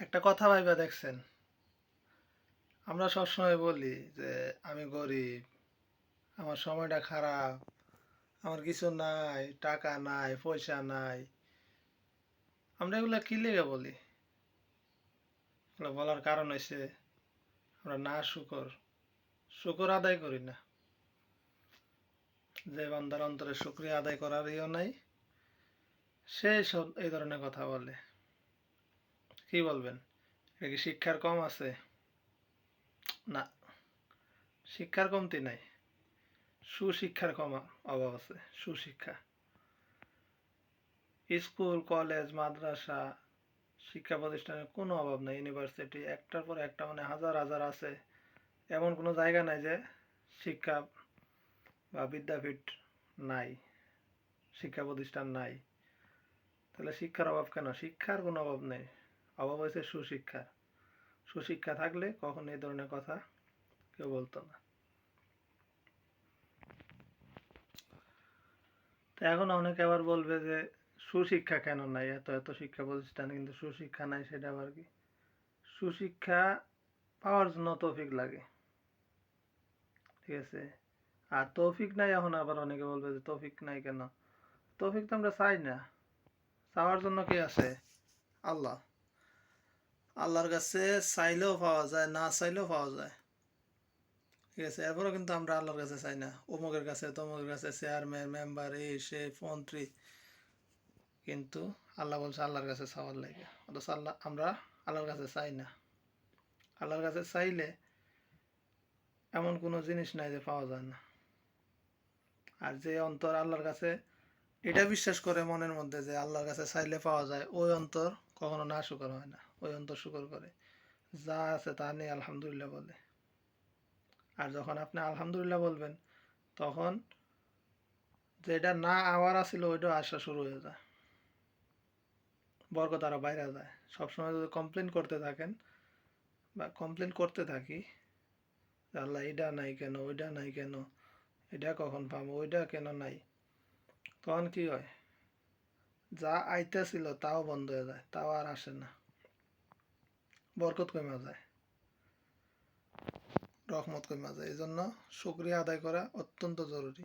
একটা কথা ভাইবা দেখছেন, আমরা সবসময় বলি যে আমি গরিব, আমার সময়টা খারাপ, আমার কিছু নাই, টাকা নাই, পয়সা নাই। আমরা এগুলা কি লেগে বলি? এগুলো বলার কারণ হচ্ছে আমরা না শুকর শুকর আদায় করি না। যে বান্দার অন্তরে শুকরিয়া আদায় করার ইয়ে নাই, সে সব এই ধরনের কথা বলে। কি বলবেন? এটা কি শিক্ষার কম আছে? না, শিক্ষার কমতি নাই, সুশিক্ষার অভাব আছে। সুশিক্ষা, স্কুল, কলেজ, মাদ্রাসা, শিক্ষা প্রতিষ্ঠানের কোনো অভাব নাই। ইউনিভার্সিটি একটার পর একটা, মানে হাজার হাজার আছে। এমন কোনো জায়গা নাই যে শিক্ষা বা বিদ্যাপীঠ নাই, শিক্ষা প্রতিষ্ঠান নাই। তাহলে শিক্ষার অভাব কেন? শিক্ষার কোনো অভাব নেই, অভাব হয়েছে সুশিক্ষার। সুশিক্ষা থাকলে কখন এই ধরনের কথা কেউ বলতো না। তো এখন অনেকে আবার বলবে যে সুশিক্ষা কেন নাই, এত এত শিক্ষা প্রতিষ্ঠান কিন্তু সুশিক্ষা নাই, সেটা আবার কি? সুশিক্ষা পাওয়ার জন্য তৌফিক লাগে, ঠিক আছে? আর তৌফিক নাই, এখন আবার অনেকে বলবে যে তৌফিক নাই কেন? তৌফিক তো আমরা চাই না, চাওয়ার জন্য কি আছে? আল্লাহ। আল্লাহর কাছে চাইলেও পাওয়া যায়, না চাইলেও পাওয়া যায়, ঠিক আছে? এরপরেও কিন্তু আমরা আল্লাহর কাছে চাই না, অমুকের কাছে তমুকের কাছে, চেয়ারম্যান, মেম্বার, এই সে মন্ত্রী। কিন্তু আল্লাহ বলছে আল্লাহর কাছে চাওয়ার লাগে, অথচ আমরা আল্লাহর কাছে চাই না। আল্লাহর কাছে চাইলে এমন কোনো জিনিস নাই যে পাওয়া যায় না। আর যে অন্তর আল্লাহর কাছে এটা বিশ্বাস করে মনের মধ্যে যে আল্লাহর কাছে চাইলে পাওয়া যায়, ওই অন্তর কখনো না শুকর হয় না। ওই অন্তর শুকর করে, যা আছে তা নিয়ে আলহামদুলিল্লাহ বলে। আর যখন আপনি আলহামদুলিল্লাহ বলবেন, তখন যেটা না আওয়ার আছিল ওইটা আসা শুরু হয়ে যায়, বরকত আরো বাইরে যায়। সবসময় যদি কমপ্লেন করতে থাকেন বা কমপ্লেন করতে থাকি যে আল্লাহ এটা নাই কেন, ওইটা নাই কেন, এটা কখন পাবো, ওইটা কেন নাই, তখন কি হয়? যা আইতেছিল তাও বন্ধ হয়ে যায়, তাও আর আসে না, বরকত কমে যায়, রহমত কমে যায়। এই জন্য শুকরিয়া আদায় করা অত্যন্ত জরুরি।